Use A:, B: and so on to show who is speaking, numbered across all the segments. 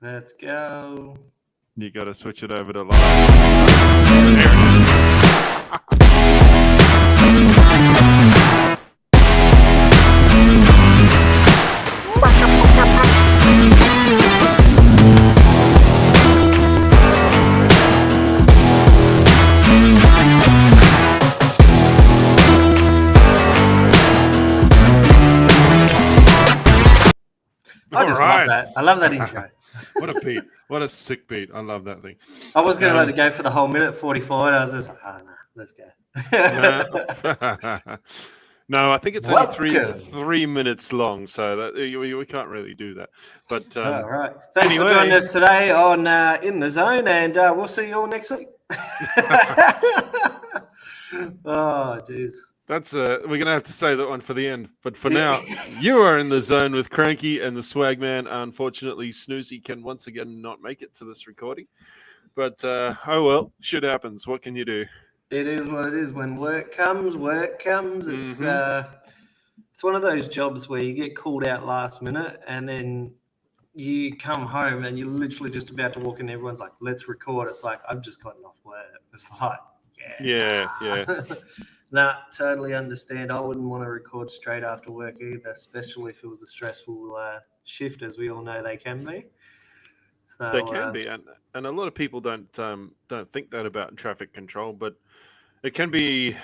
A: Let's go.
B: You got to switch it over to live. There
A: I just love that. I love that intro.
B: What a beat. What a sick beat. I love that thing.
A: I was going to let it go for the whole minute 44, and I was just like, oh, no, let's go.
B: No, I think it's only
A: Welcome.
B: 3 minutes long, so that we can't really do that. But
A: All right. Thanks
B: anyway.
A: for joining us today on In the Zone, and we'll see you all next week. Oh, jeez.
B: That's we're gonna have to say that one for the end. But for now, you are in the zone with Cranky and the Swag Man. Unfortunately, Snoozy can once again not make it to this recording. But oh well, shit happens. What can you do?
A: It is what it is. When work comes. It's it's one of those jobs where you get called out last minute, and then you come home and you're literally just about to walk in. Everyone's like, "Let's record." It's like, I've just gotten off work. It's like,
B: Yeah.
A: Nah, totally understand. I wouldn't want to record straight after work either, especially if it was a stressful shift, as we all know they can be. So,
B: They can be, and a lot of people don't think that about traffic control, but it can be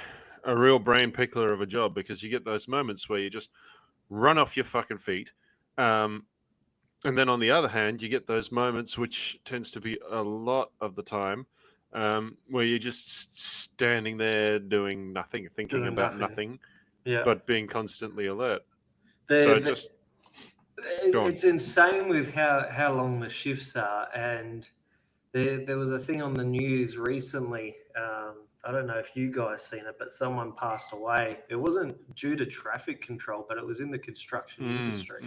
B: a real brain pickler of a job because you get those moments where you just run off your fucking feet. And then on the other hand, you get those moments, which tends to be a lot of the time, where you're just standing there doing nothing, thinking about nothing,
A: yeah.
B: but being constantly alert.
A: It's insane with how long the shifts are. And there was a thing on the news recently. I don't know if you guys seen it, but someone passed away. It wasn't due to traffic control, but it was in the construction industry.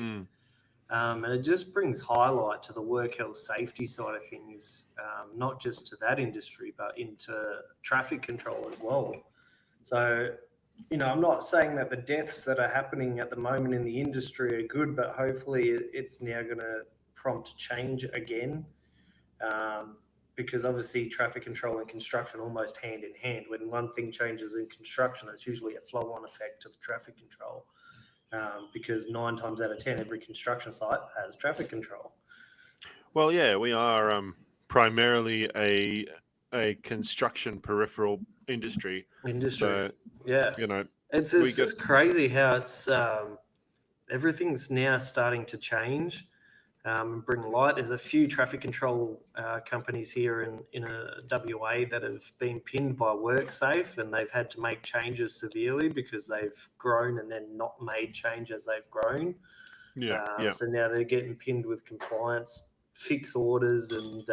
A: And it just brings highlight to the work health safety side of things, not just to that industry, but into traffic control as well. So, I'm not saying that the deaths that are happening at the moment in the industry are good, but hopefully it's now going to prompt change again. Because obviously traffic control and construction almost hand in hand. When one thing changes in construction, it's usually a flow-on effect to the traffic control. Because 9 times out of 10, every construction site has traffic control.
B: Well, yeah, we are primarily a construction peripheral industry. So,
A: yeah, it's just crazy how it's everything's now starting to change. Bring light. There's a few traffic control companies here in WA that have been pinned by WorkSafe, and they've had to make changes severely because they've grown and then not made change as they've grown. So now they're getting pinned with compliance, fix orders, and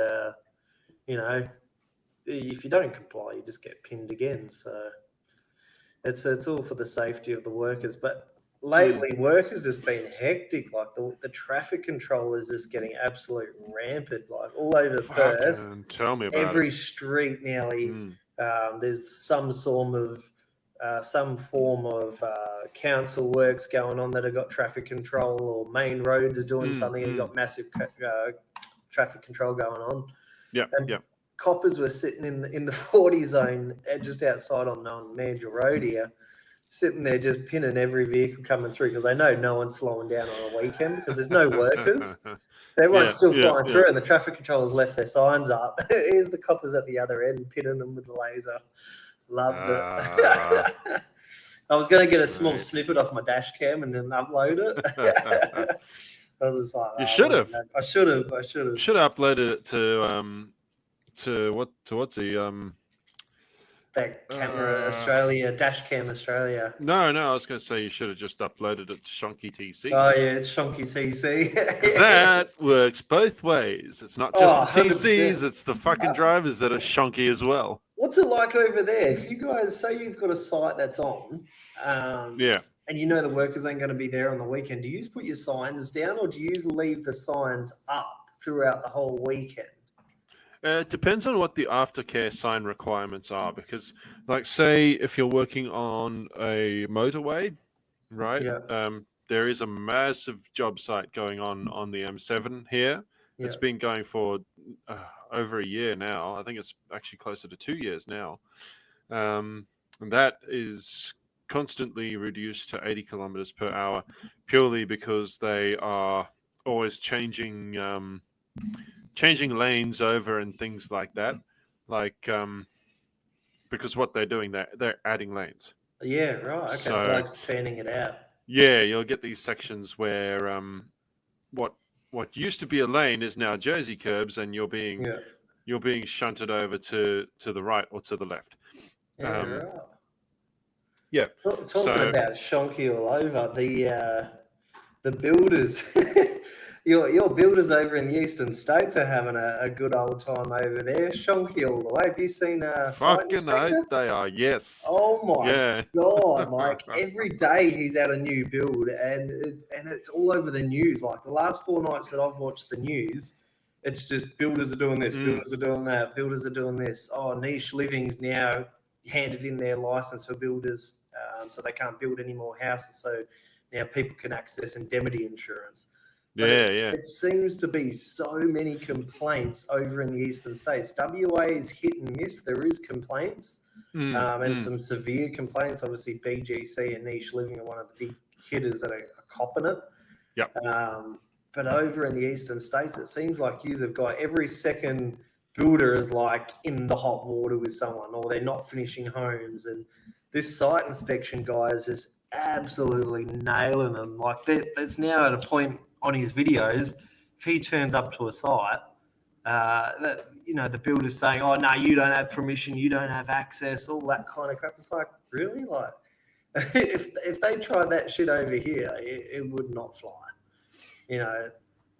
A: if you don't comply, you just get pinned again. So it's all for the safety of the workers, but. Lately, work has just been hectic. Like the traffic control is just getting absolute rampant. Like all over Perth,
B: tell me about
A: every street nearly. There's some form of council works going on that have got traffic control, or main roads are doing something and got massive traffic control going on.
B: Yeah.
A: Coppers were sitting in the 40 zone just outside on Mandurah Road here. Sitting there just pinning every vehicle coming through because they know no one's slowing down on a weekend because there's no workers. Everyone's still flying through, and the traffic controllers left their signs up. Here's the coppers at the other end pinning them with the laser. Loved it. I was going to get a small snippet off my dash cam and then upload it. I was just like,
B: you should have.
A: I should have.
B: Should have uploaded it to what's the
A: that camera Australia, dash cam Australia.
B: No, I was going to say you should have just uploaded it to Shonky TC.
A: Oh yeah, it's Shonky TC.
B: Because that works both ways. It's not just the TCs, it's the fucking drivers that are shonky as well.
A: What's it like over there? If you guys say you've got a site that's on, and you know the workers ain't going to be there on the weekend, do you just put your signs down, or do you leave the signs up throughout the whole weekend?
B: It depends on what the aftercare sign requirements are, because, like, say if you're working on a motorway, right?
A: Yeah.
B: There is a massive job site going on the M7 here, It's been going for over a year now. I think it's actually closer to 2 years now. And that is constantly reduced to 80 kilometers per hour, purely because they are always changing lanes over and things like that. Like because what they're doing, they're adding lanes.
A: Yeah, right. Okay, so
B: So
A: like expanding it out.
B: yeah, you'll get these sections where what used to be a lane is now Jersey curbs, and you're being shunted over to the right or to the left.
A: Yeah, right.
B: Yeah.
A: Talking about shonky all over, the builders, your builders over in the eastern states are having a good old time over there. Shonky all the way. Have you seen Site
B: Fucking
A: Inspector?
B: they are, yes.
A: Oh my
B: Yeah.
A: god! Like every day he's at a new build, and it's all over the news. Like the last 4 nights that I've watched the news, it's just builders are doing this, builders are doing that, builders are doing this. Oh, Niche Living's now handed in their license for builders, so they can't build any more houses. So now people can access indemnity insurance. But it seems to be so many complaints over in the eastern states. WA is hit and miss. There is complaints and some severe complaints. Obviously, BGC and Niche Living are one of the big hitters that are copping it.
B: Yep.
A: But over in the eastern states, it seems like you have got every second builder is like in the hot water with someone, or they're not finishing homes. And this site inspection guy is just absolutely nailing them. Like there's now at a point on his videos, if he turns up to a site, that the builder's saying, "Oh no, you don't have permission, you don't have access," all that kind of crap. It's like, really, like if they tried that shit over here, it would not fly.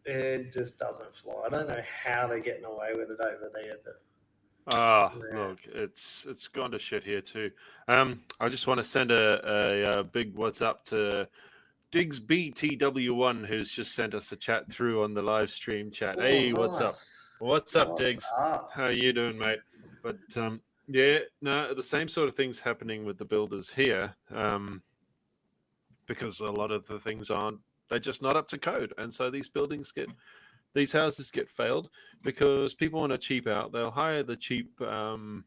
A: It just doesn't fly. I don't know how they're getting away with it over there, but
B: look, it's gone to shit here too. I just want to send a big what's up to Diggs BTW1, who's just sent us a chat through on the live stream chat.
A: Oh,
B: hey, what's up? What's up, Diggs?
A: Up?
B: How you doing, mate? But the same sort of things happening with the builders here, because a lot of the things they're just not up to code, and so these houses get failed because people want to cheap out. They'll hire the cheap. They'll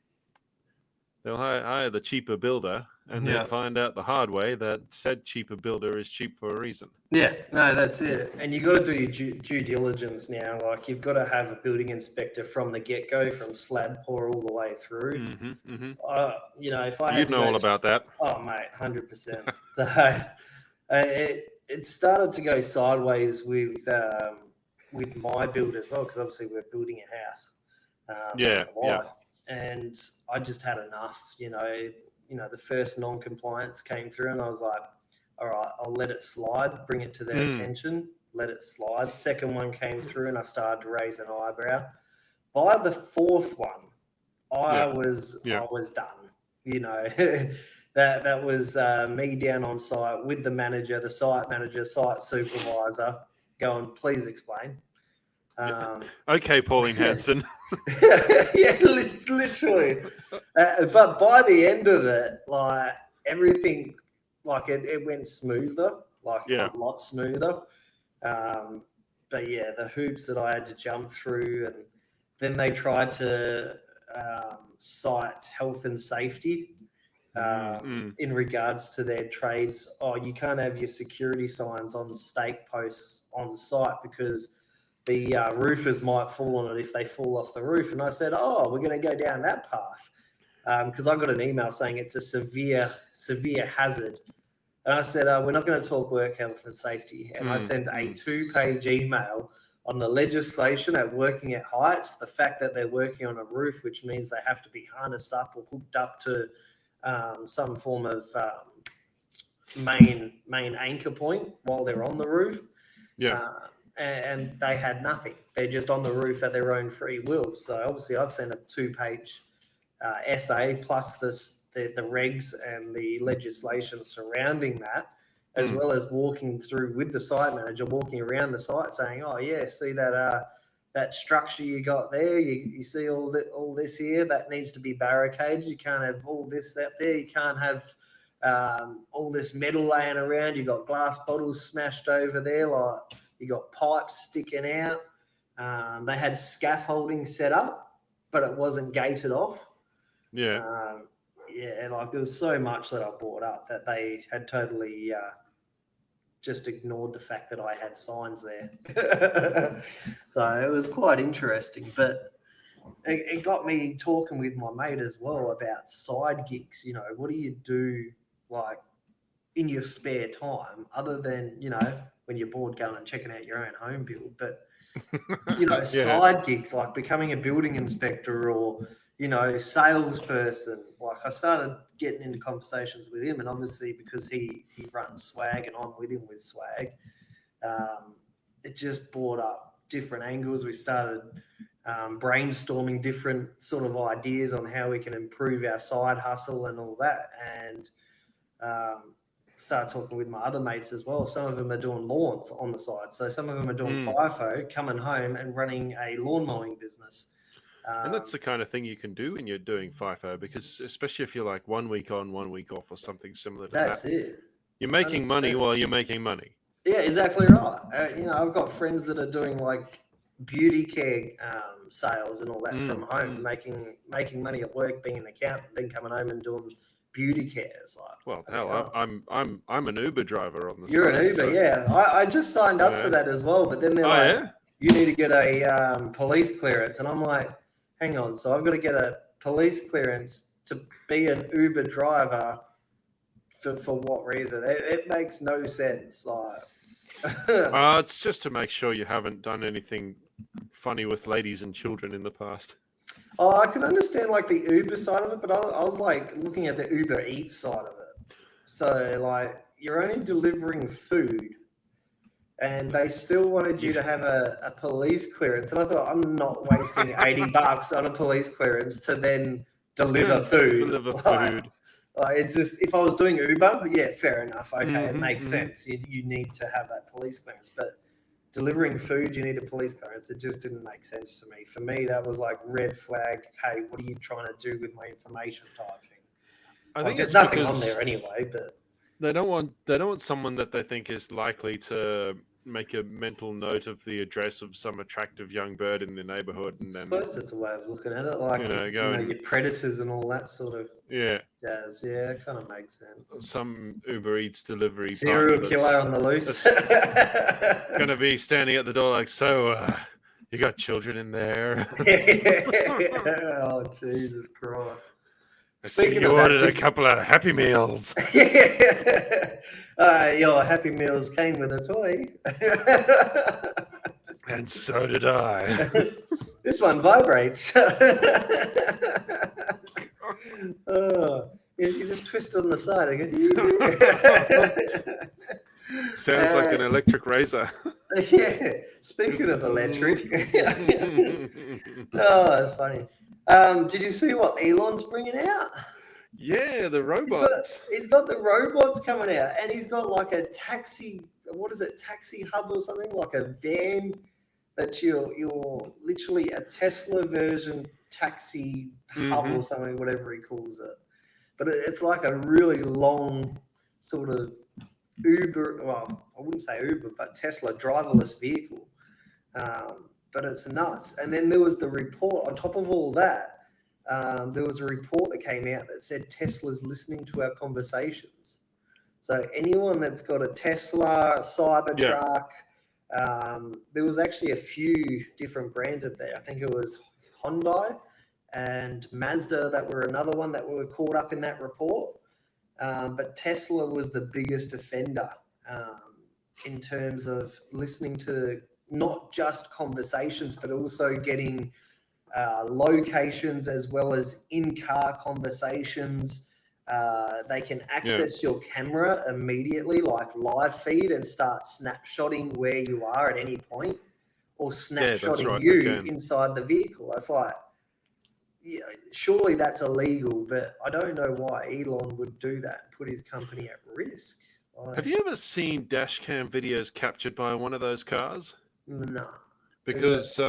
B: hire the cheaper builder, and then find out the hard way that said cheaper builder is cheap for a reason.
A: Yeah, no, that's it. And you've got to do your due diligence now. Like you've got to have a building inspector from the get-go, from slab pour all the way through. If I
B: you'd know all about that.
A: Oh, mate, 100%. So it started to go sideways with my build as well, because obviously we're building a house. And I just had enough. The first non-compliance came through, and I was like, all right, I'll let it slide, bring it to their attention, let it slide. Second one came through, and I started to raise an eyebrow. By the fourth one, I was done. That was me down on site with the manager, the site manager, site supervisor, going, please explain.
B: Okay, Pauline Hanson.
A: Yeah, literally. But by the end of it, like everything, like it went smoother, a lot smoother. But yeah, the hoops that I had to jump through, and then they tried to cite health and safety in regards to their trades. Oh, you can't have your security signs on stake posts on site because the roofers might fall on it if they fall off the roof. And I said, oh, we're going to go down that path, because I got an email saying it's a severe hazard. And I said, we're not going to talk work health and safety. And I sent a 2-page email on the legislation at working at heights, the fact that they're working on a roof, which means they have to be harnessed up or hooked up to some form of main anchor point while they're on the roof. And they had nothing. They're just on the roof at their own free will. So obviously I've sent a 2-page essay plus the regs and the legislation surrounding that, as well as walking through with the site manager, walking around the site saying, oh yeah, see that structure you got there, you see all this here, that needs to be barricaded. You can't have all this up there. You can't have all this metal laying around. You got glass bottles smashed over there, like you got pipes sticking out. They had scaffolding set up, but it wasn't gated off.
B: Yeah.
A: Yeah, like there was so much that I brought up that they had totally just ignored the fact that I had signs there. So it was quite interesting, but it got me talking with my mate as well about side gigs. You know, what do you do like in your spare time other than, you know, when you're bored going and checking out your own home build, but you know,
B: Yeah.
A: side gigs like becoming a building inspector or, you know, salesperson. Like I started getting into conversations with him, and obviously because he runs Swag and I'm with him with Swag, it just brought up different angles. We started brainstorming different sort of ideas on how we can improve our side hustle and all that, and started talking with my other mates as well. Some of them are doing lawns on the side, so some of them are doing FIFO, coming home and running a lawn mowing business.
B: And that's the kind of thing you can do when you're doing FIFO, because especially if you're like 1 week on, 1 week off, or something similar to
A: that's
B: that,
A: it.
B: you're making money
A: 100%.
B: while you're making money.
A: Yeah, exactly right. You know, I've got friends that are doing like beauty care sales and all that from home, making money at work, being an accountant, then coming home and doing beauty care. It's like,
B: Well,
A: bloody
B: hell,
A: hell.
B: I'm an Uber driver on the
A: You're
B: side.
A: an Uber,
B: so,
A: yeah. I just signed up to
B: know.
A: that as well, but then they're
B: Oh,
A: like,
B: yeah?
A: you need to get a police clearance, and I'm like, hang on, so I've got to get a police clearance to be an Uber driver for what reason? It makes no sense. Like,
B: It's just to make sure you haven't done anything funny with ladies and children in the past.
A: oh, I can understand like the Uber side of it, but I was like looking at the Uber Eats side of it. So like you're only delivering food, and they still wanted you to have a police clearance. And I thought, I'm not wasting $80 on a police clearance to then deliver food.
B: Deliver
A: Like,
B: food.
A: it's just, if I was doing Uber, yeah, fair enough. Okay, it
B: Mhm,
A: makes
B: mhm.
A: sense. You need to have that police clearance, but delivering food, you need a police clearance. It just didn't make sense to me. For me, that was like red flag. Hey, what are you trying to do with my information type thing?
B: I
A: Like,
B: think
A: there's
B: it's
A: nothing on
B: because
A: there anyway, but
B: they don't want someone that they think is likely to make a mental note of the address of some attractive young bird in the neighborhood,
A: I
B: and then
A: suppose it's a way of looking at it. Like,
B: go and
A: your predators and all that sort of
B: yeah,
A: jazz. Yeah, it kind of makes sense.
B: some Uber Eats delivery
A: Serial
B: partner
A: killer on the loose.
B: that's gonna be standing at the door like, so you got children in there?
A: Oh, Jesus Christ.
B: I see
A: Speaking
B: you
A: of that,
B: ordered a couple of Happy Meals.
A: Your Happy Meals came with a toy.
B: And so did I.
A: This one vibrates. Oh, you just twist it on the side. It goes,
B: Sounds like an electric razor.
A: yeah. Speaking of electric. Oh, it's funny. Did you see what Elon's bringing out?
B: Yeah, the robots.
A: He's got the robots coming out, and he's got like a taxi. What is it? Taxi hub or something, like a van that you're literally a Tesla version taxi hub or something, whatever he calls it. But it's like a really long sort of Uber. Well, I wouldn't say Uber, but Tesla driverless vehicle. But it's nuts. And then there was the report on top of all that. There was a report that came out that said Tesla's listening to our conversations. So anyone that's got a Tesla, Cybertruck, there was actually a few different brands of there. I think it was Hyundai and Mazda that were another one that were caught up in that report. But Tesla was the biggest offender in terms of listening to not just conversations, but also getting locations as well as in-car conversations. They can access your camera immediately, like live feed, and start snapshotting where you are at any point, or snapshotting you inside the vehicle. That's like, surely that's illegal, but I don't know why Elon would do that and put his company at risk.
B: Have you ever seen dash cam videos captured by one of those cars?
A: No.
B: Because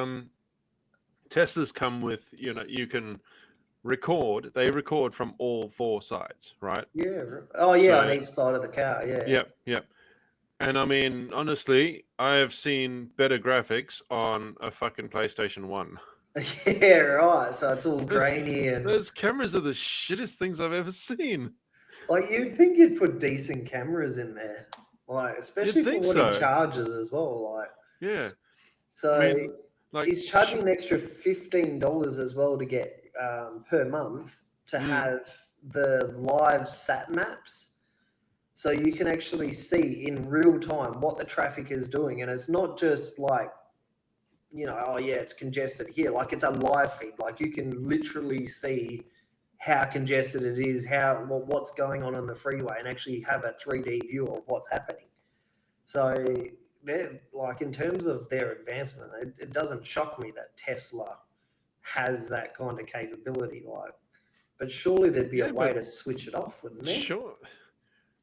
B: Tesla's come with, you can record. They record from all four sides, right?
A: Yeah. Oh, yeah, on each side of the car. Yeah.
B: Yep. And I mean, honestly, I have seen better graphics on a fucking PlayStation 1.
A: Yeah, right. So it's all
B: Those,
A: grainy and
B: those cameras are the shittest things I've ever seen.
A: like you'd think you'd put decent cameras in there, like especially
B: You'd
A: for
B: think
A: what he
B: so.
A: charges as well. Like
B: Yeah. I
A: so,
B: mean, like,
A: he's charging an extra $15 as well to get per month to
B: mm,
A: have the live sat maps. So you can actually see in real time what the traffic is doing. And it's not just like, oh yeah, it's congested here. Like it's a live feed. Like you can literally see how congested it is, what's going on the freeway, and actually have a 3D view of what's happening. So they're like in terms of their advancement, it doesn't shock me that Tesla has that kind of capability. Like, but surely there'd be a
B: yeah,
A: way
B: but
A: to switch it off, wouldn't there?
B: sure.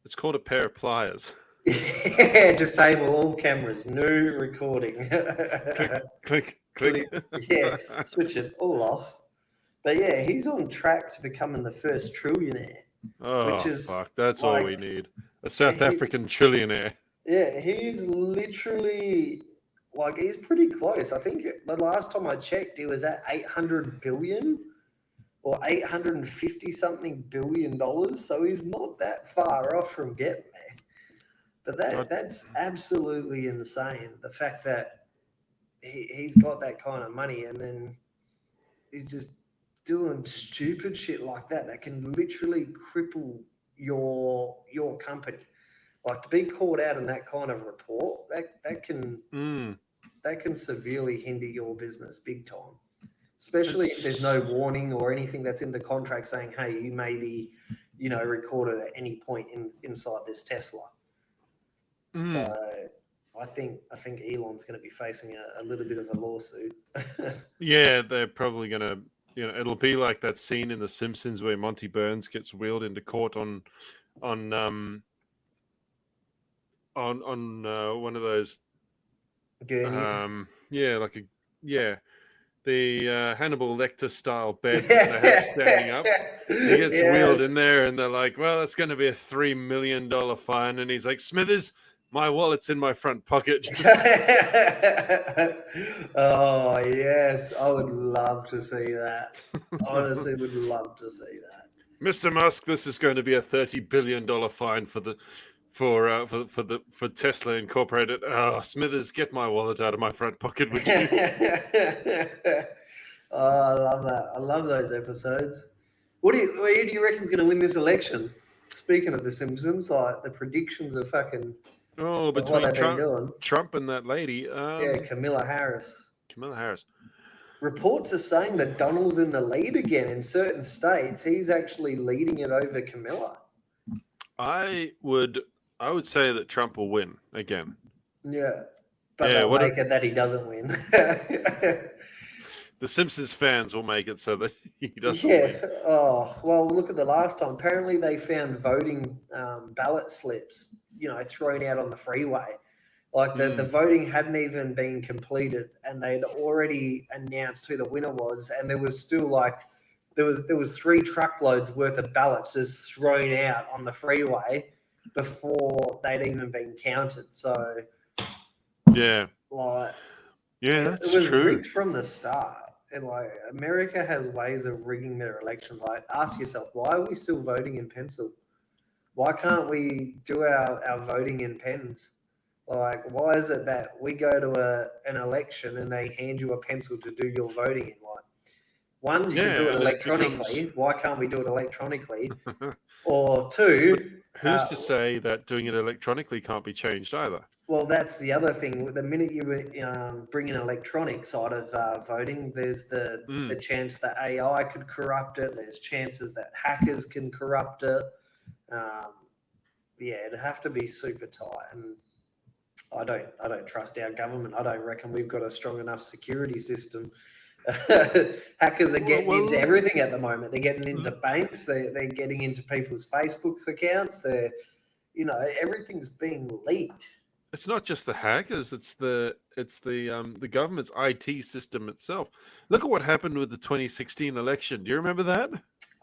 B: It's called a pair of pliers.
A: Yeah, disable all cameras, new recording.
B: Click, click, click.
A: Yeah, switch it all off. But yeah, he's on track to becoming the first trillionaire, which
B: Oh,
A: is
B: fuck. That's all we
A: like,
B: need. A South
A: he,
B: African trillionaire.
A: yeah, he's literally like he's pretty close. I think the last time I checked, he was at 800 billion or 850 something $billion. So he's not that far off from getting there. But
B: God,
A: that's absolutely insane. The fact that he's got that kind of money and then he's just doing stupid shit like that can literally cripple your company. Like to be caught out in that kind of report, that can severely hinder your business big time. Especially if there's no warning or anything that's in the contract saying, hey, you may be, recorded at any point inside this Tesla. So I think Elon's going to be facing a little bit of a lawsuit.
B: yeah, they're probably gonna. It'll be like that scene in The Simpsons where Monty Burns gets wheeled into court on one of those.
A: Gurneys.
B: The Hannibal Lecter style bed that they have standing up. He gets wheeled in there, and they're like, "Well, it's going to be a $3 million fine." And he's like, "Smithers, my wallet's in my front pocket."
A: Oh yes, I would love to see that. Honestly, would love to see that.
B: Mr. Musk, this is going to be a $30 billion fine for Tesla Incorporated. Oh, Smithers, get my wallet out of my front pocket, would you?
A: Oh, I love that. I love those episodes. Who do you reckon's going to win this election? Speaking of The Simpsons, like the predictions are fucking
B: Oh,
A: what
B: between
A: they've been doing.
B: Trump and that lady.
A: Yeah, Kamala Harris.
B: Kamala Harris.
A: Reports are saying that Donald's in the lead again in certain states. He's actually leading it over Kamala.
B: I would say that Trump will win again.
A: Yeah, but they'll make it that he doesn't win.
B: The Simpsons fans will make it so that he doesn't win.
A: Oh, well, look at the last time. Apparently, they found voting ballot slips, thrown out on the freeway. Like the voting hadn't even been completed, and they'd already announced who the winner was, and there was still there was 3 truckloads worth of ballots just thrown out on the freeway before they'd even been counted. So
B: yeah, that's
A: it was
B: true.
A: rigged from the start. And America has ways of rigging their elections. Like, ask yourself, why are we still voting in pencil? Why can't we do our voting in pens? Like, why is it that we go to an election and they hand you a pencil to do your voting in? Like, one, you can do it electronically. Why can't we do it electronically? Or 2,
B: who's to say that doing it electronically can't be changed either?
A: Well, that's the other thing. The minute you bring an electronic side of voting, there's the chance that AI could corrupt it. There's chances that hackers can corrupt it. It'd have to be super tight. And I don't trust our government. I don't reckon we've got a strong enough security system. Hackers are getting into everything at the moment. They're getting into banks. They're getting into people's Facebook accounts. Everything's being leaked.
B: It's not just the hackers; it's the government's IT system itself. Look at what happened with the 2016 election. Do you remember that?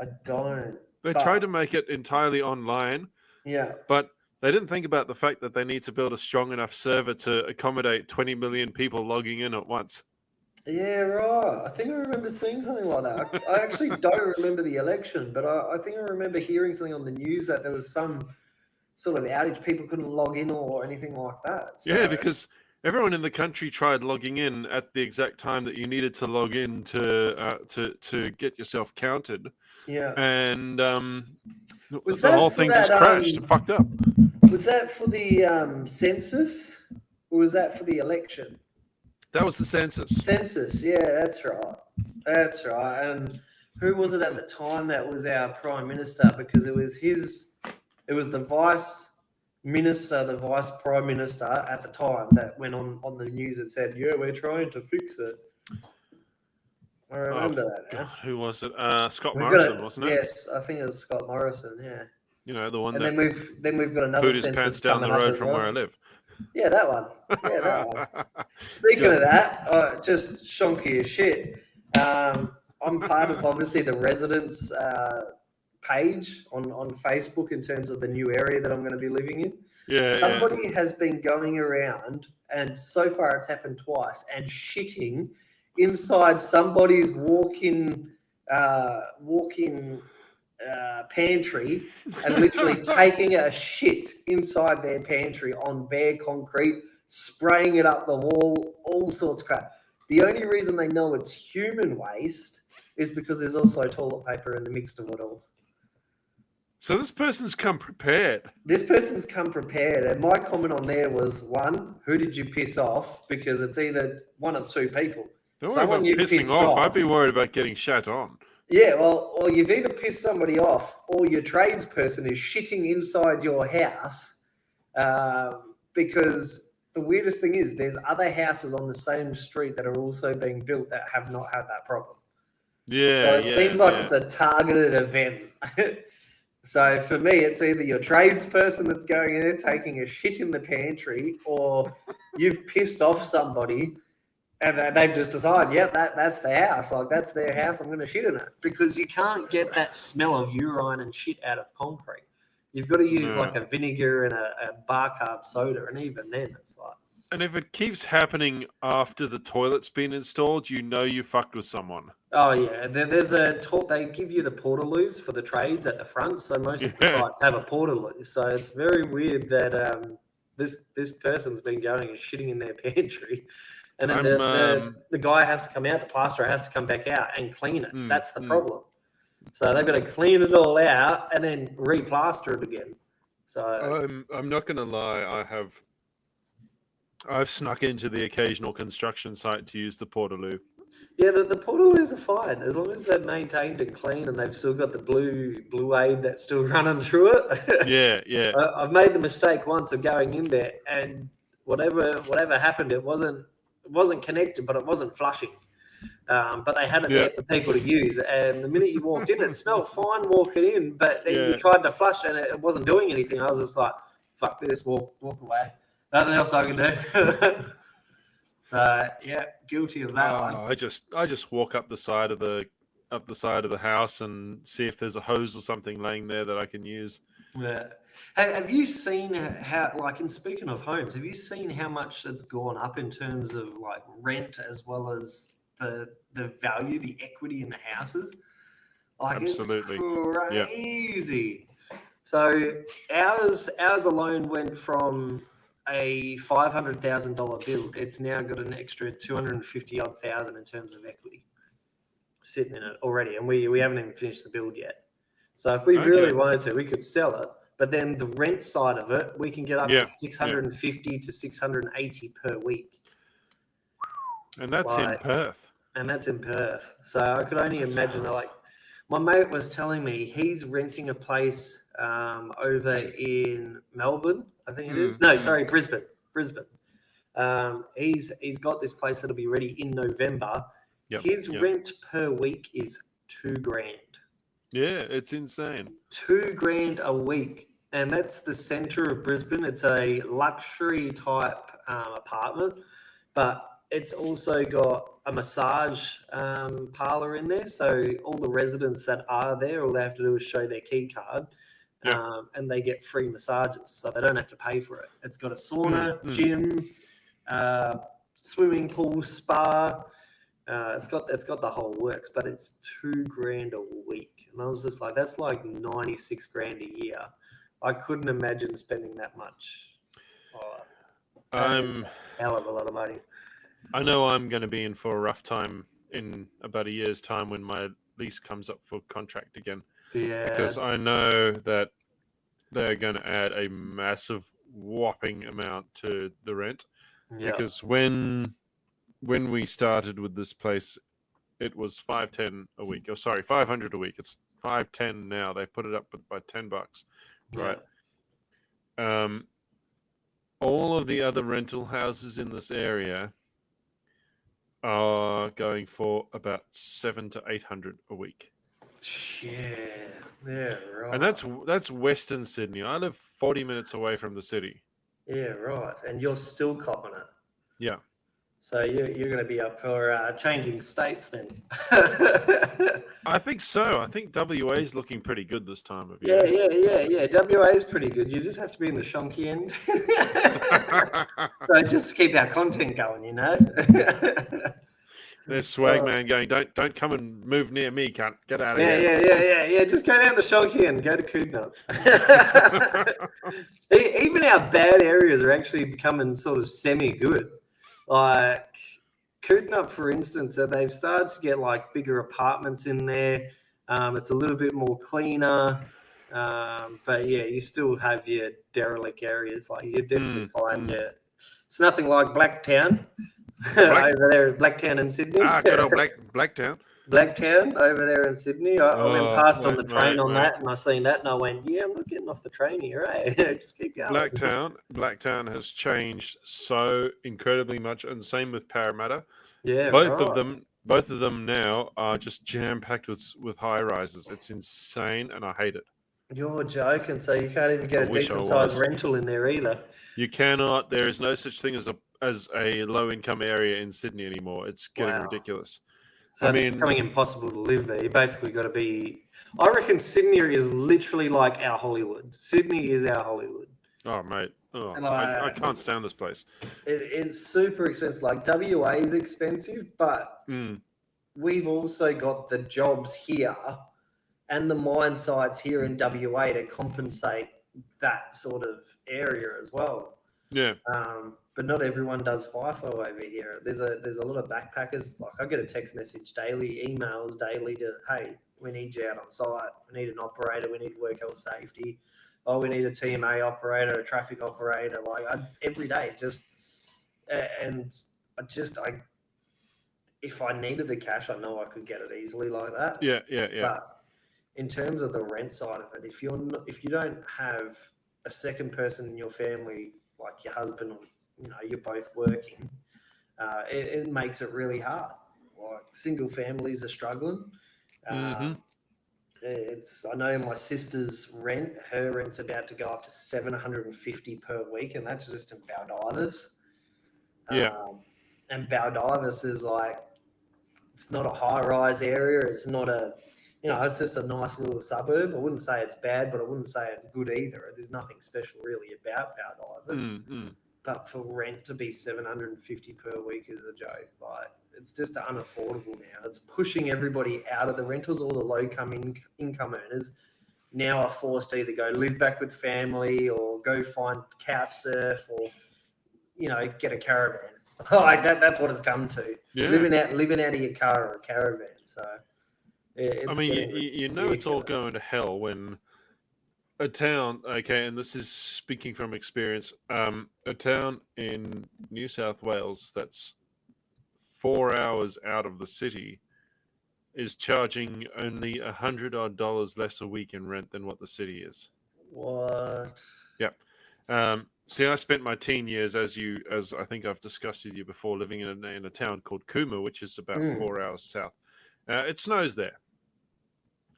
A: I don't.
B: They tried to make it entirely online.
A: Yeah.
B: But They didn't think about the fact that they need to build a strong enough server to accommodate 20 million people logging in at once.
A: Yeah, right. I think I remember seeing something like that. I actually don't remember the election, but I think I remember hearing something on the news that there was some sort of outage. People couldn't log in or anything like that. So,
B: Yeah, because everyone in the country tried logging in at the exact time that you needed to log in to get yourself counted,
A: yeah.
B: and
A: Was
B: the
A: that
B: whole
A: for
B: thing
A: that?
B: just crashed and fucked up.
A: Was that for the census, or was that for the election?
B: That was the census.
A: Census, yeah, that's right. That's right. And who was it at the time that was our prime minister? Because it was the vice minister, the vice prime minister at the time that went on the news and said, "Yeah, we're trying to fix it." I remember that
B: God,
A: now.
B: who was it? Scott
A: We've got
B: Morrison, wasn't it?
A: Yes, I think it was Scott Morrison. Yeah,
B: You know, the one
A: and
B: that
A: then we've got another
B: pooed his pants
A: census
B: down the
A: coming up
B: road
A: as
B: from where I
A: well.
B: live.
A: Yeah, that one. Yeah, that one. Speaking of that, just shonky as shit. I'm part of obviously the residents page on Facebook in terms of the new area that I'm going to be living in.
B: Yeah,
A: Somebody has been going around, and so far it's happened twice, and shitting inside somebody's walk-in pantry and literally taking a shit inside their pantry on bare concrete, spraying it up the wall, all sorts of crap. The only reason they know it's human waste is because there's also toilet paper in the mix of it all.
B: So this person's come prepared.
A: This person's come prepared, and my comment on there was, one, who did you piss off? Because it's either one of two people.
B: Don't worry
A: Someone
B: about
A: you
B: pissing
A: pissed
B: off.
A: off.
B: I'd be worried about getting shat on.
A: Yeah, well, or you've either pissed somebody off, or your tradesperson is shitting inside your house. Because the weirdest thing is, there's other houses on the same street that are also being built that have not had that problem.
B: Yeah,
A: So it seems like it's a targeted event. So for me, it's either your tradesperson that's going in there taking a shit in the pantry, or you've pissed off somebody and they've just decided, yeah, that's the house. Like, that's their house. I'm going to shit in it. Because you can't get that smell of urine and shit out of concrete. You've got to use like a vinegar and a bar carb soda. And even then, it's like.
B: And if it keeps happening after the toilet's been installed, you know you fucked with someone.
A: Oh, yeah. There's they give you the portaloos for the trades at the front. So most of the sites have a portaloo. So it's very weird that this person's been going and shitting in their pantry. And then the guy has to come out, the plasterer has to come back out and clean it. That's the problem. So they've got to clean it all out and then re-plaster it again. So
B: I'm not going to lie, I've snuck into the occasional construction site to use the portaloo.
A: Yeah, the portaloos are fine as long as they're maintained and clean and they've still got the blue aid that's still running through it.
B: Yeah.
A: I've made the mistake once of going in there and whatever happened, it wasn't connected, but it wasn't flushing. But they had it there for people to use. And the minute you walked in, it smelled fine walking in, but then you tried to flush and it wasn't doing anything. I was just like, fuck this, walk away. Nothing else I can do. Yeah, guilty of that one.
B: I just walk up the side of the house and see if there's a hose or something laying there that I can use.
A: Yeah. Have you seen how, like, in speaking of homes, have you seen how much it's gone up in terms of like rent as well as the value, the equity in the houses? Like,
B: absolutely,
A: it's crazy. So ours alone went from a $500,000 build. It's now got an extra 250,000 in terms of equity sitting in it already, and we haven't even finished the build yet. So if we really wanted to, we could sell it. But then the rent side of it, we can get up to 650 to 680 per week.
B: And that's in Perth.
A: And that's in Perth. So I could only imagine that, like, my mate was telling me he's renting a place over in Melbourne, I think it is. No, sorry, Brisbane. He's got this place that'll be ready in November. His rent per week is $2,000.
B: Yeah, it's insane.
A: $2,000 a week, and that's the center of Brisbane. It's a luxury type apartment, but it's also got a massage parlor in there. So all the residents that are there, all they have to do is show their key card.
B: Yeah.
A: and they get free massages, so they don't have to pay for it. It's got a sauna,
B: Mm.
A: gym, swimming pool, spa. It's got the whole works, but it's $2,000 a week, and I was just like, that's like 96 grand a year. I couldn't imagine spending that much. Oh, that is a hell of a lot of money.
B: I know I'm going to be in for a rough time in about a year's time when my lease comes up for contract again,
A: Yeah,
B: because I know that they're going to add a massive whopping amount to the rent.
A: yeah,
B: Because when we started with this place, it was 510 a week. Oh, sorry, 500 a week. It's 510 now. They put it up by $10,
A: yeah.
B: right? All of the other rental houses in this area are going for about 700 to 800 a week,
A: Yeah, yeah, right.
B: and that's Western Sydney. I live 40 minutes away from the city.
A: Yeah, right. And you're still copping it.
B: Yeah,
A: So you're going to be up for changing states then.
B: I think so. I think WA is looking pretty good this time of
A: Yeah,
B: year.
A: yeah. WA is pretty good. You just have to be in the shonky end. So just to keep our content going, you know.
B: There's Swag Man going, don't come and move near me, cunt. Get out of
A: Yeah,
B: here.
A: yeah. Just go down the shonky end, go to Coognup. Even our bad areas are actually becoming sort of semi-good. Like Coognup, for instance, so they've started to get like bigger apartments in there. It's a little bit more cleaner. But yeah, you still have your derelict areas. Like you definitely find it's nothing like Blacktown over there, Blacktown in Sydney.
B: Good old Blacktown.
A: Blacktown over there in Sydney. I went past on the train
B: mate.
A: that, and I seen that, and I went, "Yeah, I'm not getting off the train here, eh? Just keep going."
B: Blacktown has changed so incredibly much, and same with Parramatta.
A: Yeah,
B: Both
A: right.
B: of them now are just jam packed with high rises. It's insane, and I hate it.
A: You're joking. So you can't even get
B: I
A: a
B: wish I
A: decent sized
B: was.
A: rental in there either.
B: You cannot. There is no such thing as a low income area in Sydney anymore. It's getting
A: Wow.
B: ridiculous.
A: So
B: I
A: it's
B: mean,
A: becoming impossible to live there. You basically got to be. I reckon Sydney is literally like our Hollywood. Sydney is our Hollywood.
B: oh mate,
A: And
B: I can't stand this place.
A: It's super expensive. Like WA is expensive, but we've also got the jobs here and the mine sites here in WA to compensate that sort of area as well.
B: Yeah.
A: But not everyone does FIFO over here. There's a lot of backpackers. Like I get a text message daily, emails daily to, hey, we need you out on site. We need an operator. We need work health safety. Oh, we need a TMA operator, a traffic operator. Like every day, if I needed the cash, I know I could get it easily like that.
B: Yeah.
A: But in terms of the rent side of it, if you don't have a second person in your family, like your husband, or you're both working, it makes it really hard. Like single families are struggling. I know my sister's her rent's about to go up to $750 per week, and that's just in Baldivis.
B: Yeah.
A: And Baldivis is like, it's not a high-rise area. It's not it's just a nice little suburb. I wouldn't say it's bad, but I wouldn't say it's good either. There's nothing special really about Baldivis. But for rent to be $750 per week is a joke. Like it's just unaffordable now. It's pushing everybody out of the rentals. All the low-income earners now are forced to either go live back with family or go find couch surf or get a caravan. Like that's what it's come to.
B: Yeah.
A: Living out of your car or a caravan. So
B: I mean, it's all going to hell when a town, okay, and this is speaking from experience, a town in New South Wales that's 4 hours out of the city is charging only $100 less a week in rent than what the city is.
A: What?
B: Yep. See, I spent my teen years, as I think I've discussed with you before, living in a town called Cooma, which is about 4 hours south. It snows there.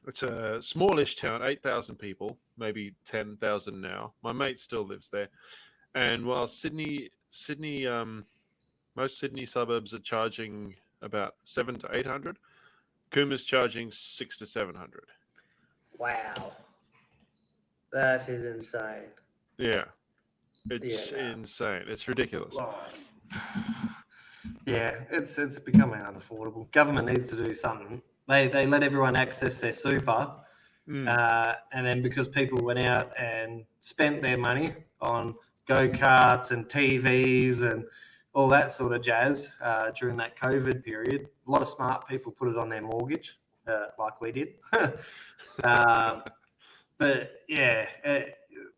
B: It's a smallish town, 8,000 people, maybe 10,000 now. My mate still lives there. And while Sydney, most Sydney suburbs are charging about 700 to 800, Cooma's charging 600 to 700.
A: Wow. That is insane.
B: Yeah, it's
A: Yeah.
B: insane. It's ridiculous.
A: Oh. Yeah, it's becoming unaffordable. Government needs to do something. They let everyone access their super, and then because people went out and spent their money on go-karts and TVs and all that sort of jazz during that COVID period, a lot of smart people put it on their mortgage, like we did. But yeah,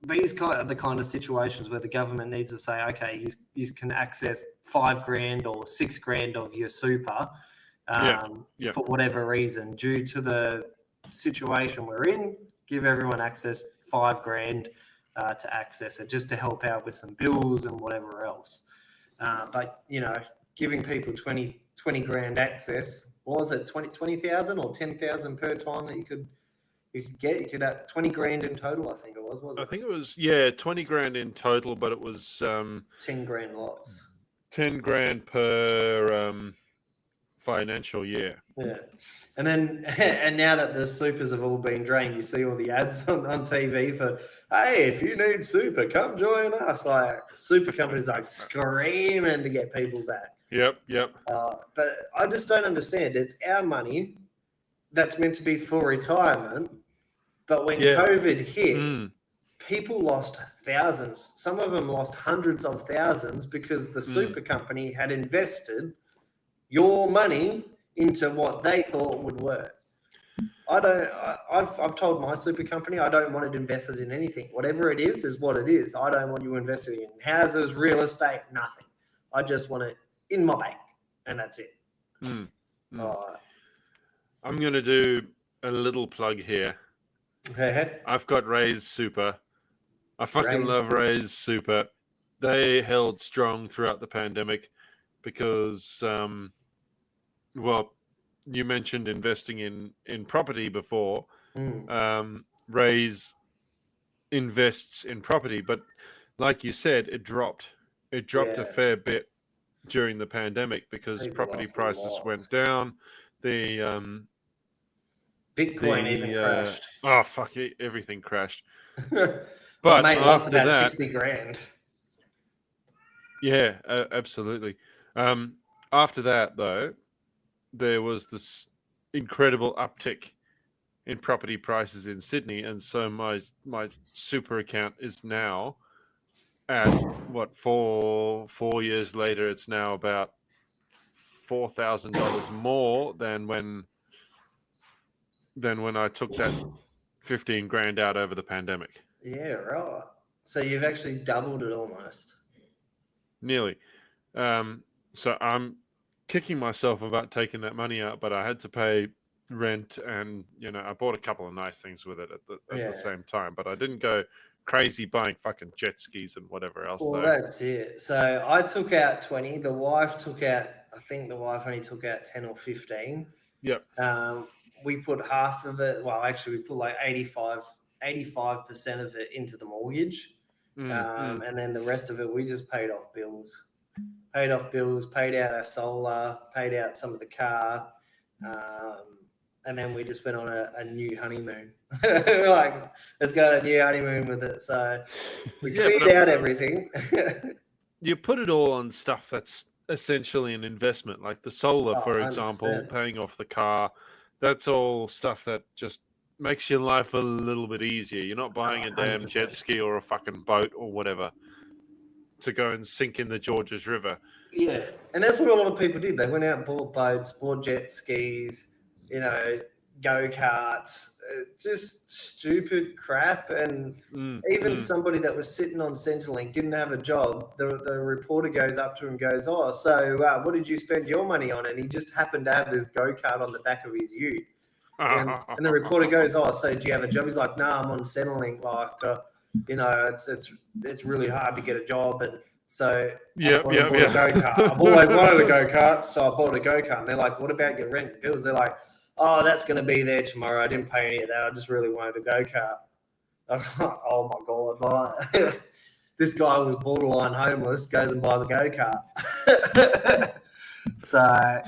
A: these the kind of situations where the government needs to say, okay, you can access $5,000 or $6,000 of your super for whatever reason due to the situation we're in. Give everyone access $5,000 to access it, just to help out with some bills and whatever else. But giving people 20 grand access, what was it, 20,000 or 10,000 per time that you could get? You could have 20 grand in total, I think it was it?
B: I think it was 20 grand in total, but it was
A: 10 grand lots.
B: 10 grand per financial year.
A: Yeah. And then and now that the supers have all been drained, you see all the ads on TV for, hey, if you need super, come join us. Like super companies like screaming to get people back.
B: Yep.
A: But I just don't understand. It's our money that's meant to be for retirement. But when COVID hit, people lost thousands. Some of them lost hundreds of thousands because the super company had invested your money into what they thought would work. I've told my super company I don't want it invested in anything. Whatever it is what it is. I don't want you invested in houses, real estate, nothing. I just want it in my bank, and that's it.
B: I'm going to do a little plug here. I've got Raise Super. I fucking love Raise Super. They held strong throughout the pandemic because, you mentioned investing in property before. Raise invests in property, but like you said, it dropped a fair bit during the pandemic because property prices went down. The
A: Bitcoin even crashed.
B: Oh fuck it! Everything crashed.
A: But mate, lost about 60 grand.
B: Yeah, absolutely. After that, though, there was this incredible uptick in property prices in Sydney, and so my super account is now at what, 4 years later, it's now about $4,000 more than when I took that 15 grand out over the pandemic.
A: Yeah, right. So you've actually doubled it almost.
B: Nearly. So I'm kicking myself about taking that money out, but I had to pay rent, and I bought a couple of nice things with it at the same time, but I didn't go crazy buying fucking jet skis and whatever else.
A: Well, that's it. So I took out 20. The wife took out, I think the wife only took out 10 or 15.
B: Yep.
A: We put half of it. Well, actually, we put like 85% of it into the mortgage. And then the rest of it, we just paid off bills. Paid out our solar, paid out some of the car. And then we just went on a new honeymoon. Like, let's go on a new honeymoon with it. So we cleared out everything.
B: You put it all on stuff that's essentially an investment, like the solar, for example, 100%. Paying off the car. That's all stuff that just makes your life a little bit easier. You're not buying a damn 100%. Jet ski or a fucking boat or whatever to go and sink in the Georges River.
A: Yeah, and that's what a lot of people did. They went out and bought boats, bought jet skis, go-karts, just stupid crap. And even somebody that was sitting on Centrelink didn't have a job. The reporter goes up to him and goes, "Oh, so what did you spend your money on?" And he just happened to have this go-kart on the back of his ute. And the reporter goes, "Oh, so do you have a job?" He's like, "No, I'm on Centrelink. Like, it's really hard to get a job." And so I bought a go-kart. I've always wanted a go-kart, so I bought a go-kart. And they're like, "What about your rent and bills?" They're like, "Oh, that's going to be there tomorrow. I didn't pay any of that. I just really wanted a go-kart." I was like, "Oh my God." This guy was borderline homeless, goes and buys a go-kart. So,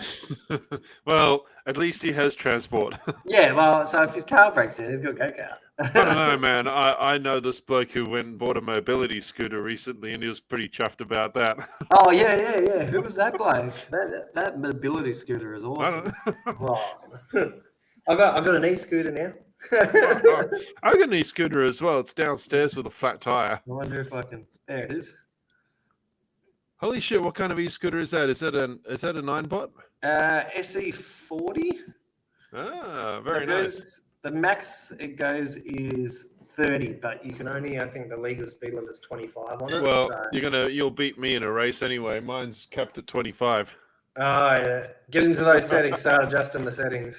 B: well, at least he has transport.
A: Yeah, well, so if his car breaks down, he's got a go-kart.
B: I don't know, man. I know this bloke who went and bought a mobility scooter recently, and he was pretty chuffed about that.
A: Oh yeah. Who was that bloke? That mobility scooter is
B: I
A: awesome.
B: don't.
A: Oh, I got an e-scooter now.
B: I got an e-scooter as well. It's downstairs with a flat tire.
A: I wonder if I can. There it is.
B: Holy shit! What kind of e-scooter is that? Is that a 9-bot?
A: SE40.
B: Ah,
A: So
B: very
A: it
B: nice.
A: goes, the max it goes is 30, but you can only, I think the legal speed limit is 25 on it.
B: Well,
A: so.
B: you'll beat me in a race anyway. Mine's capped at 25.
A: Oh yeah, get into those settings. Start adjusting the settings.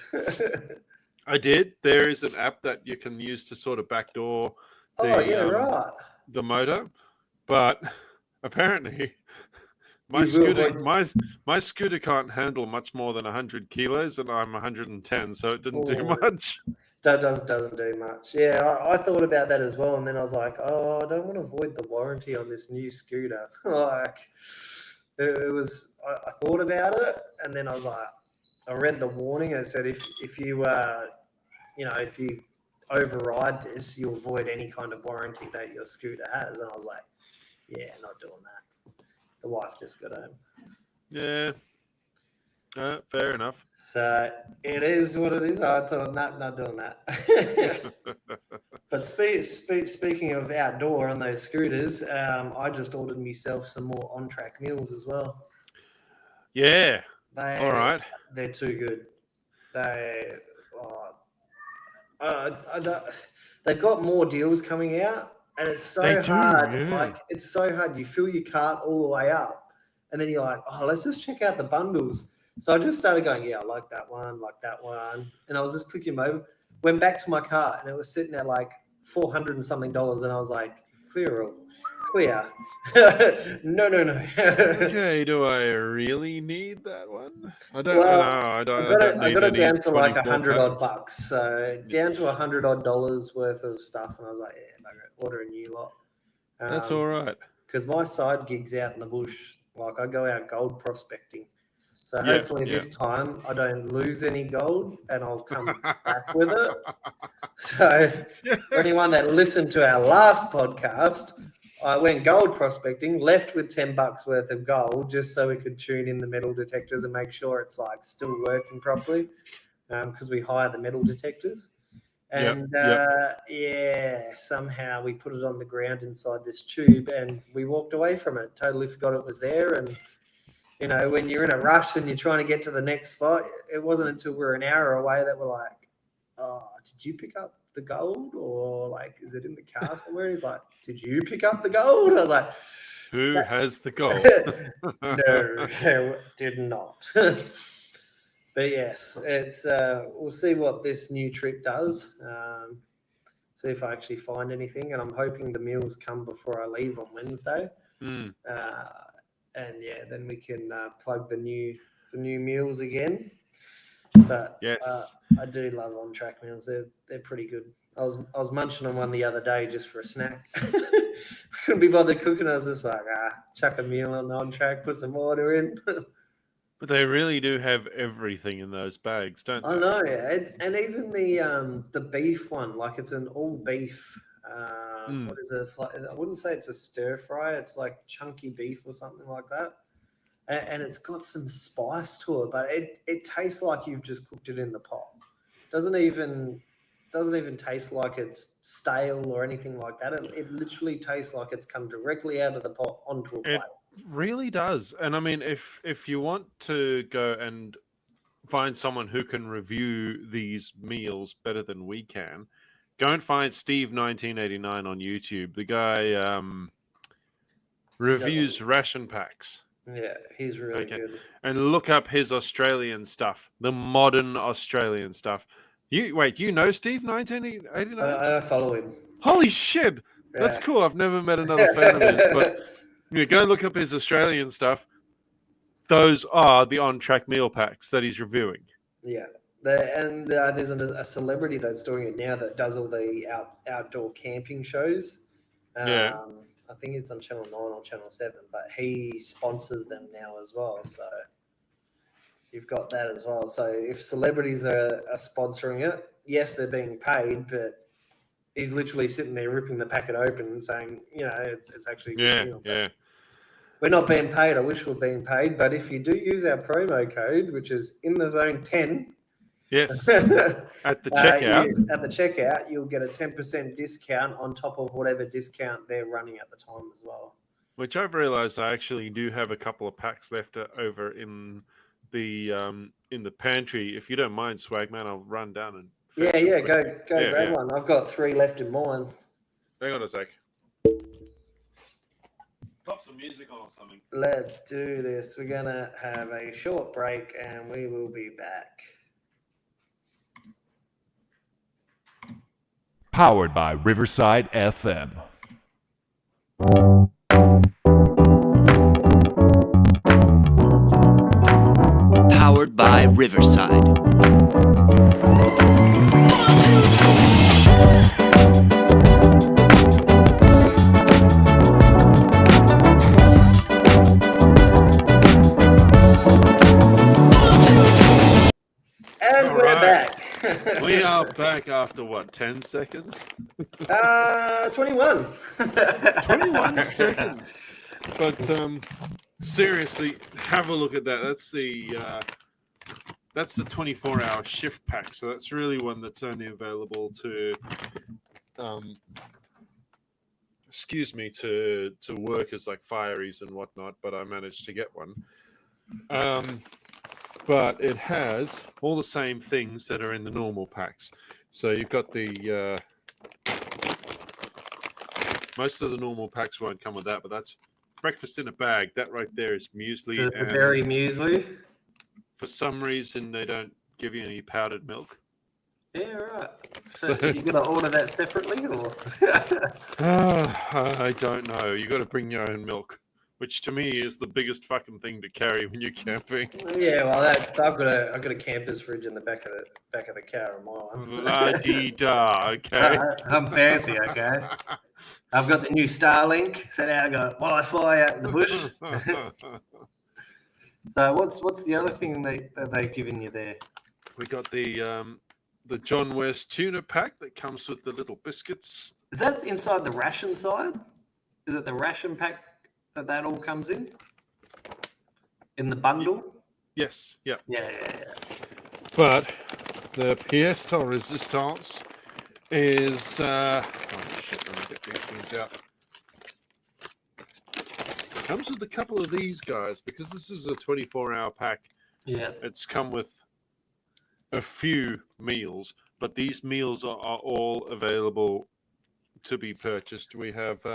B: I did. There is an app that you can use to sort of backdoor
A: Oh yeah, right.
B: the motor, but apparently my
A: You will
B: scooter
A: avoid-
B: my scooter can't handle much more than 100 kilos, and I'm 110, so it didn't do
A: Oh.
B: much.
A: That doesn't do much. Yeah, I thought about that as well, and then I was like, oh, I don't want to void the warranty on this new scooter. Like, it was. I thought about it, and then I was like, I read the warning. It said if you if you override this, you'll void any kind of warranty that your scooter has. And I was like, yeah, not doing that. The wife just got home.
B: Yeah, fair enough.
A: So it is what it is. I thought, not doing that. But speaking of outdoor on those scooters, I just ordered myself some more on-track meals as well.
B: Yeah.
A: They,
B: All right.
A: They're too good. They, I don't, they've got more deals coming out, and it's so
B: They do,
A: hard.
B: yeah.
A: Like it's so hard. You fill your cart all the way up, and then you're like, oh, let's just check out the bundles. So I just started going, yeah, I like that one, and I was just clicking them over. Went back to my cart, and it was sitting at like $400 and something, and I was like, clear. No.
B: Okay, do I really need that one? I don't
A: Well,
B: know. I
A: I
B: don't need
A: got it
B: any
A: down to like
B: 24
A: $100 odd
B: packs.
A: bucks. So down to $100 odd worth of stuff, and I was like, yeah, order a new lot.
B: That's all right.
A: Because my side gig's out in the bush. Like I go out gold prospecting. So
B: Yeah,
A: hopefully this time I don't lose any gold, and I'll come back with it. So for anyone that listened to our last podcast, I went gold prospecting, left with $10 worth of gold, just so we could tune in the metal detectors and make sure it's like still working properly, because we hire the metal detectors. And somehow we put it on the ground inside this tube, and we walked away from it. Totally forgot it was there. And you know, when you're in a rush and you're trying to get to the next spot, it wasn't until we're an hour away that we're like, oh, did you pick up the gold, or like, is it in the car somewhere? He's like, did you pick up the gold? I was like,
B: Who has the gold?
A: no, did not. But yes, it's we'll see what this new trip does. See if I actually find anything, and I'm hoping the meals come before I leave on Wednesday.
B: Mm.
A: And yeah, then we can plug the new meals again. But
B: Yes.
A: I do love on track meals. They're pretty good. I was munching on one the other day just for a snack. Couldn't be bothered cooking. I was just like, chuck a meal on track, put some water in.
B: But they really do have everything in those bags, don't they?
A: I know, yeah. And even the beef one, like it's an all beef. What is it? It's like, I wouldn't say it's a stir fry. It's like chunky beef or something like that. And it's got some spice to it, but it tastes like you've just cooked it in the pot. Doesn't even taste like it's stale or anything like that. It literally tastes like it's come directly out of the pot onto a plate.
B: Really does. And I mean, if you want to go and find someone who can review these meals better than we can, go and find Steve1989 on YouTube. The guy reviews ration packs.
A: Yeah, he's really good.
B: And look up his Australian stuff, the modern Australian stuff. You know Steve1989?
A: I follow him.
B: Holy shit! Yeah. That's cool. I've never met another fan of his, but go and look up his Australian stuff. Those are the on-track meal packs that he's reviewing.
A: Yeah. There's a celebrity that's doing it now that does all the outdoor camping shows. I think it's on Channel 9 or Channel 7, but he sponsors them now as well. So you've got that as well. So if celebrities are sponsoring it, yes, they're being paid, but he's literally sitting there ripping the packet open and saying, it's actually a good
B: Yeah,
A: deal.
B: yeah.
A: We're not being paid. I wish we were being paid, but if you do use our promo code, which is in the zone 10,
B: Yes. At the checkout.
A: You'll get a 10% discount on top of whatever discount they're running at the time as well.
B: Which I've realized I actually do have a couple of packs left over in the pantry. If you don't mind, Swagman, I'll run down and
A: Go grab
B: yeah.
A: one. I've got 3 left in mine.
B: Hang on a sec. Pop some music on or something.
A: Let's do this. We're gonna have a short break and we will be back.
C: Powered by Riverside FM.
D: Powered by Riverside.
A: And we're back.
B: We are back after what, 10 seconds?
A: 21.
B: 21 seconds. But seriously, have a look at that. That's the 24-hour shift pack. So that's really one that's only available to to workers like fireys and whatnot, but I managed to get one. But it has all the same things that are in the normal packs. So you've got the most of the normal packs won't come with that, but that's breakfast in a bag. That right there is muesli.
A: The berry muesli.
B: For some reason, they don't give you any powdered milk.
A: Yeah, right. So you got to order that separately, or?
B: I don't know. You got to bring your own milk, which to me is the biggest fucking thing to carry when you're camping.
A: Yeah, well, I've got a camper's fridge in the back of the car of mine.
B: La-dee-da, okay.
A: I'm fancy, okay. I've got the new Starlink set out. I got Wi-Fi out in the bush. So what's the other thing that they've given you there?
B: We got the John West tuna pack that comes with the little biscuits.
A: Is that inside the ration side? Is it the ration pack that all comes in the bundle?
B: Yes. Yeah.
A: Yeah.
B: But the pièce de résistance is oh shit, let me get these things out. Comes with a couple of these guys because this is a 24-hour pack.
A: Yeah.
B: It's come with a few meals, but these meals are all available to be purchased. We have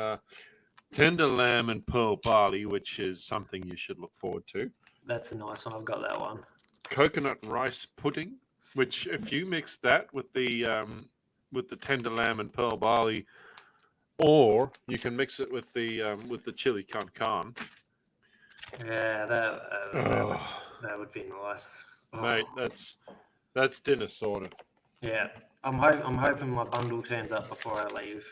B: tender lamb and pearl barley, which is something you should look forward to.
A: That's a nice one. I've got that one.
B: Coconut rice pudding, which if you mix that with the tender lamb and pearl barley, or you can mix it with the chili con carne.
A: Yeah, that would be nice. Oh.
B: Mate, that's dinner sorted.
A: Yeah, I'm hoping my bundle turns up before I leave.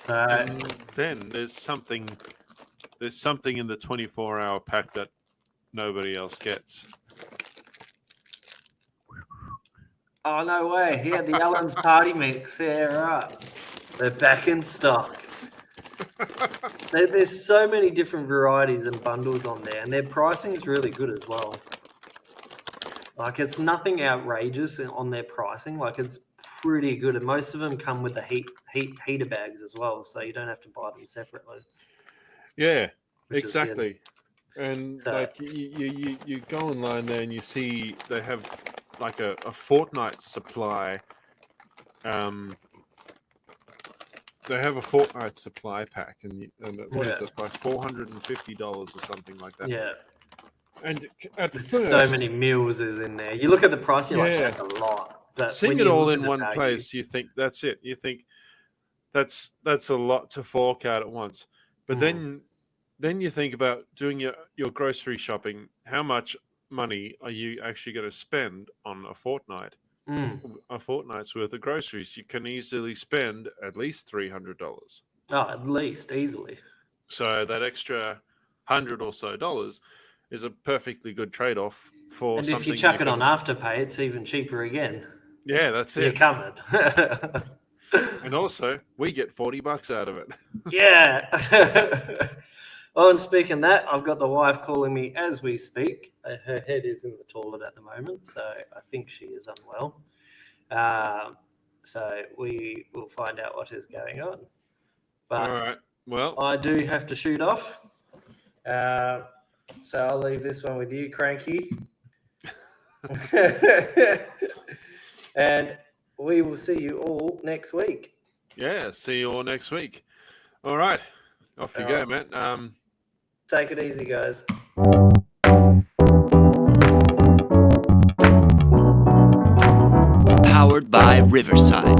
B: And then there's something in the 24-hour pack that nobody else gets.
A: Oh, no way. Yeah, the Allen's Party Mix. Yeah, right. They're back in stock. There's so many different varieties and bundles on there, and their pricing is really good as well. Like, it's nothing outrageous on their pricing. Like, it's pretty good, and most of them come with the heater bags as well, so you don't have to buy them separately.
B: Yeah, exactly. And like you go online there and you see they have like a fortnight supply. They have a fortnight supply pack, and what is it, like $450 or something like that.
A: Yeah.
B: And at first,
A: so many meals is in there. You look at the price, you're like, that's a lot. But
B: seeing it all in one place, you think that's it. You think that's a lot to fork out at once. But then you think about doing your grocery shopping. How much money are you actually going to spend on a fortnight? A fortnight's worth of groceries. You can easily spend at least $300.
A: Oh, at least, easily.
B: So that extra $100 or so is a perfectly good trade-off for.
A: And
B: something
A: if you chuck it on Afterpay, it's even cheaper again.
B: Yeah, that's
A: you're
B: it.
A: covered.
B: And also, we get $40 out of it.
A: Yeah. Oh, and speaking of that, I've got the wife calling me as we speak. Her head is in the toilet at the moment, so I think she is unwell. So we will find out what is going on. But
B: All right. Well,
A: I do have to shoot off. So I'll leave this one with you, Cranky. And we will see you all next week.
B: yeah. See you all next week. All right. Off you
A: All
B: go,
A: right.
B: man.
A: Take it easy, guys.
D: Powered by Riverside.